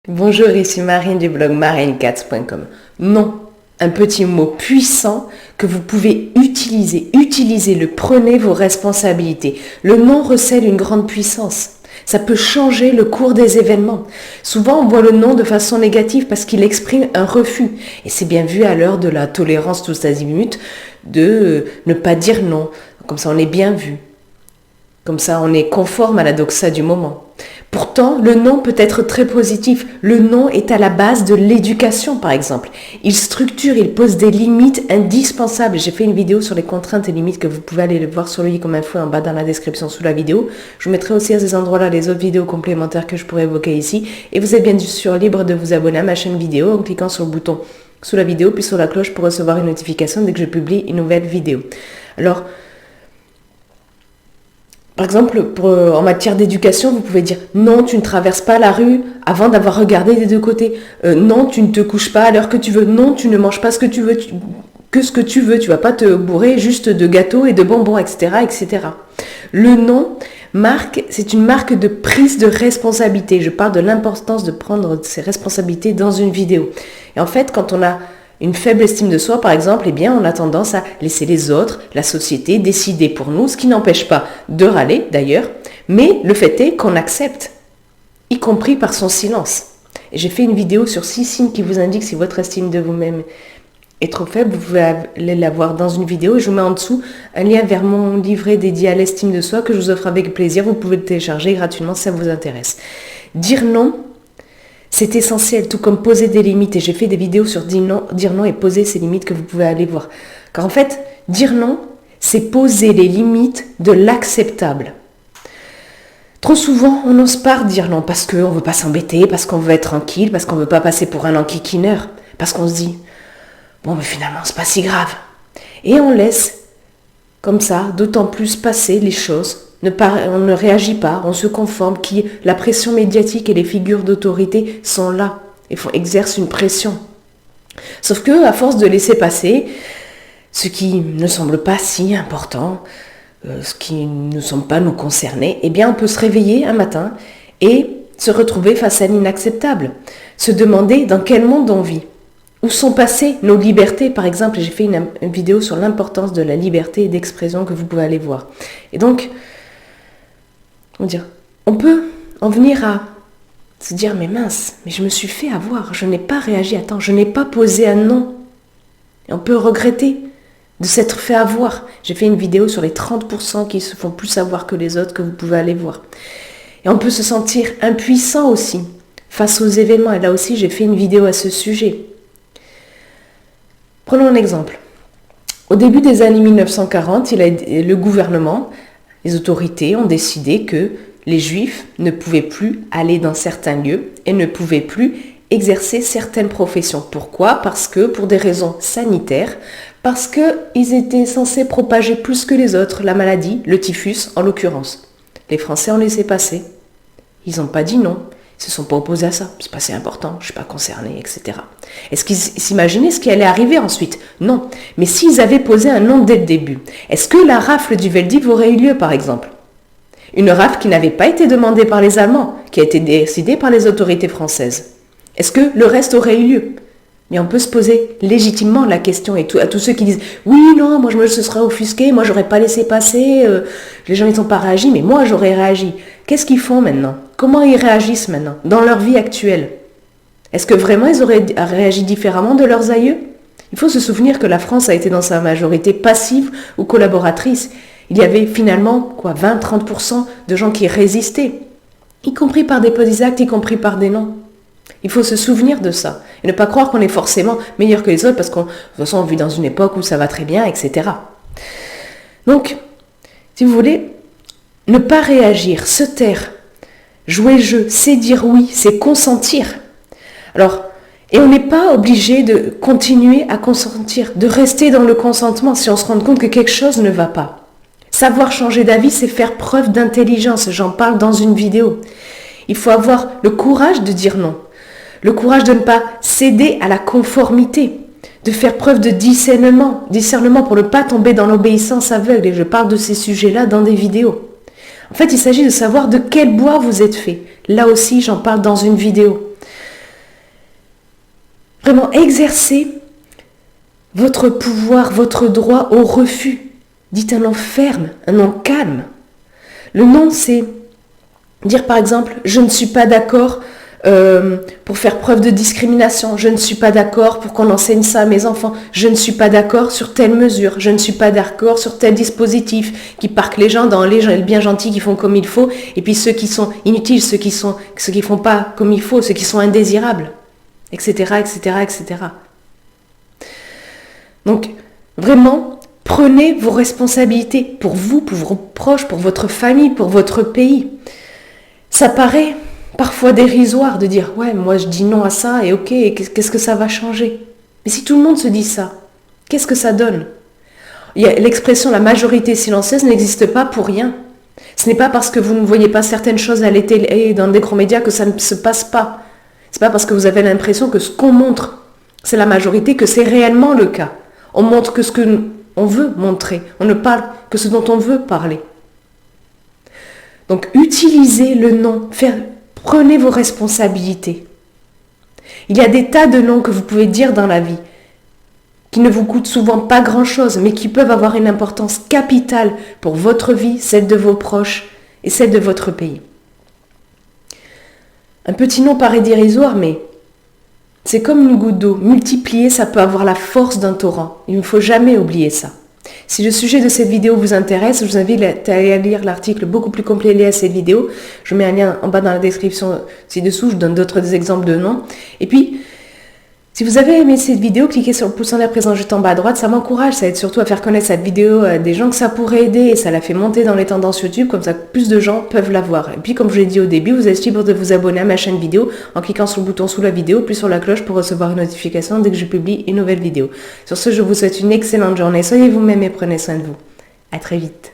Bonjour, ici Marine du blog marinecats.com. Non, un petit mot puissant que vous pouvez utiliser. Utilisez-le, prenez vos responsabilités. Le non recèle une grande puissance. Ça peut changer le cours des événements. Souvent, on voit le non de façon négative parce qu'il exprime un refus. Et c'est bien vu à l'heure de la tolérance tous azimuts de ne pas dire non. Comme ça, on est bien vu. Comme ça, on est conforme à la doxa du moment. Pourtant, le non peut être très positif. Le non est à la base de l'éducation, par exemple. Il structure, il pose des limites indispensables. J'ai fait une vidéo sur les contraintes et limites que vous pouvez aller le voir sur le i comme info en bas dans la description sous la vidéo. Je vous mettrai aussi à ces endroits-là les autres vidéos complémentaires que je pourrais évoquer ici. Et vous êtes bien sûr libre de vous abonner à ma chaîne vidéo en cliquant sur le bouton sous la vidéo puis sur la cloche pour recevoir une notification dès que je publie une nouvelle vidéo. Alors, par exemple, en matière d'éducation, vous pouvez dire non, tu ne traverses pas la rue avant d'avoir regardé des deux côtés. Non, tu ne te couches pas à l'heure que tu veux. Non, tu ne manges pas ce que tu veux, que ce que tu veux. Tu vas pas te bourrer juste de gâteaux et de bonbons, etc., etc. Le non c'est une marque de prise de responsabilité. Je parle de l'importance de prendre ses responsabilités dans une vidéo. Et en fait, quand on a une faible estime de soi, par exemple, eh bien, on a tendance à laisser les autres, la société, décider pour nous, ce qui n'empêche pas de râler, d'ailleurs, mais le fait est qu'on accepte, y compris par son silence. Et j'ai fait une vidéo sur 6 signes qui vous indiquent si votre estime de vous-même est trop faible. Vous pouvez aller la voir dans une vidéo. Je vous mets en dessous un lien vers mon livret dédié à l'estime de soi que je vous offre avec plaisir. Vous pouvez le télécharger gratuitement si ça vous intéresse. Dire non, c'est essentiel, tout comme poser des limites. Et j'ai fait des vidéos sur dire non et poser ces limites que vous pouvez aller voir. Car en fait, dire non, c'est poser les limites de l'acceptable. Trop souvent, on n'ose pas dire non parce qu'on ne veut pas s'embêter, parce qu'on veut être tranquille, parce qu'on ne veut pas passer pour un enquiquineur, parce qu'on se dit « bon, mais finalement, c'est pas si grave ». Et on laisse comme ça d'autant plus passer les choses. On ne réagit pas, on se conforme, la pression médiatique et les figures d'autorité sont là et exercent une pression. Sauf que, à force de laisser passer ce qui ne semble pas si important, ce qui ne semble pas nous concerner, eh bien on peut se réveiller un matin et se retrouver face à l'inacceptable, se demander dans quel monde on vit. Où sont passées nos libertés, par exemple. J'ai fait une vidéo sur l'importance de la liberté d'expression que vous pouvez aller voir. Et donc, on peut en venir à se dire, mais mince, mais je me suis fait avoir, je n'ai pas réagi à temps, je n'ai pas posé un non. Et on peut regretter de s'être fait avoir. J'ai fait une vidéo sur les 30% qui se font plus avoir que les autres que vous pouvez aller voir. Et on peut se sentir impuissant aussi face aux événements. Et là aussi, j'ai fait une vidéo à ce sujet. Prenons un exemple. Au début des années 1940, le gouvernement, les autorités ont décidé que les Juifs ne pouvaient plus aller dans certains lieux et ne pouvaient plus exercer certaines professions. Pourquoi ? Parce que pour des raisons sanitaires, parce qu'ils étaient censés propager plus que les autres la maladie, le typhus en l'occurrence. Les Français ont laissé passer. Ils n'ont pas dit non. Ils ne se sont pas opposés à ça. C'est pas si important, je ne suis pas concerné, etc. Est-ce qu'ils s'imaginaient ce qui allait arriver ensuite ? Non. Mais s'ils avaient posé un non dès le début, est-ce que la rafle du Veldiv aurait eu lieu, par exemple ? Une rafle qui n'avait pas été demandée par les Allemands, qui a été décidée par les autorités françaises. Est-ce que le reste aurait eu lieu ? Mais on peut se poser légitimement la question, et à tous ceux qui disent « Oui, non, moi je me serais offusqué, moi j'aurais pas laissé passer, les gens ils n'ont pas réagi, mais moi j'aurais réagi. » Qu'est-ce qu'ils font maintenant ? Comment ils réagissent maintenant, dans leur vie actuelle ? Est-ce que vraiment ils auraient réagi différemment de leurs aïeux ? Il faut se souvenir que la France a été dans sa majorité passive ou collaboratrice. Il y avait finalement 20-30% de gens qui résistaient, y compris par des petits actes, y compris par des noms. Il faut se souvenir de ça et ne pas croire qu'on est forcément meilleur que les autres parce qu'on, de toute façon, on vit dans une époque où ça va très bien, etc. Donc, si vous voulez, ne pas réagir, se taire, jouer le jeu, c'est dire oui, c'est consentir. Alors, et on n'est pas obligé de continuer à consentir, de rester dans le consentement si on se rend compte que quelque chose ne va pas. Savoir changer d'avis, c'est faire preuve d'intelligence, j'en parle dans une vidéo. Il faut avoir le courage de dire non. Le courage de ne pas céder à la conformité, de faire preuve de discernement pour ne pas tomber dans l'obéissance aveugle. Et je parle de ces sujets-là dans des vidéos. En fait, il s'agit de savoir de quel bois vous êtes fait. Là aussi, j'en parle dans une vidéo. Vraiment, exercez votre pouvoir, votre droit au refus. Dites un non ferme, un non calme. Le non, c'est dire par exemple, je ne suis pas d'accord pour faire preuve de discrimination, je ne suis pas d'accord pour qu'on enseigne ça à mes enfants, je ne suis pas d'accord sur telle mesure, je ne suis pas d'accord sur tel dispositif qui parque les gens dans les bien gentils qui font comme il faut, et puis ceux qui sont inutiles, ceux qui font pas comme il faut, ceux qui sont indésirables, etc., etc., etc. Donc, vraiment, prenez vos responsabilités pour vous, pour vos proches, pour votre famille, pour votre pays. Ça paraît parfois dérisoire de dire « Ouais, moi je dis non à ça et ok, qu'est-ce que ça va changer ?» Mais si tout le monde se dit ça, qu'est-ce que ça donne? L'expression « la majorité silencieuse » n'existe pas pour rien. Ce n'est pas parce que vous ne voyez pas certaines choses à la télé et dans des grands médias que ça ne se passe pas. C'est pas parce que vous avez l'impression que ce qu'on montre, c'est la majorité, que c'est réellement le cas. On montre que ce qu'on veut montrer. On ne parle que ce dont on veut parler. Donc, utilisez le non. Prenez vos responsabilités. Il y a des tas de noms que vous pouvez dire dans la vie, qui ne vous coûtent souvent pas grand-chose, mais qui peuvent avoir une importance capitale pour votre vie, celle de vos proches et celle de votre pays. Un petit nom paraît dérisoire, mais c'est comme une goutte d'eau. Multiplier, ça peut avoir la force d'un torrent. Il ne faut jamais oublier ça. Si le sujet de cette vidéo vous intéresse, je vous invite à aller lire l'article beaucoup plus complet lié à cette vidéo. Je mets un lien en bas dans la description ci-dessous. Je donne d'autres exemples de noms. Et puis, si vous avez aimé cette vidéo, cliquez sur le pouce en l'air présent juste en bas à droite. Ça m'encourage. Ça aide surtout à faire connaître cette vidéo à des gens que ça pourrait aider. Et ça la fait monter dans les tendances YouTube. Comme ça, plus de gens peuvent la voir. Et puis, comme je l'ai dit au début, vous êtes libre de vous abonner à ma chaîne vidéo en cliquant sur le bouton sous la vidéo, puis sur la cloche pour recevoir une notification dès que je publie une nouvelle vidéo. Sur ce, je vous souhaite une excellente journée. Soyez vous-même et prenez soin de vous. À très vite.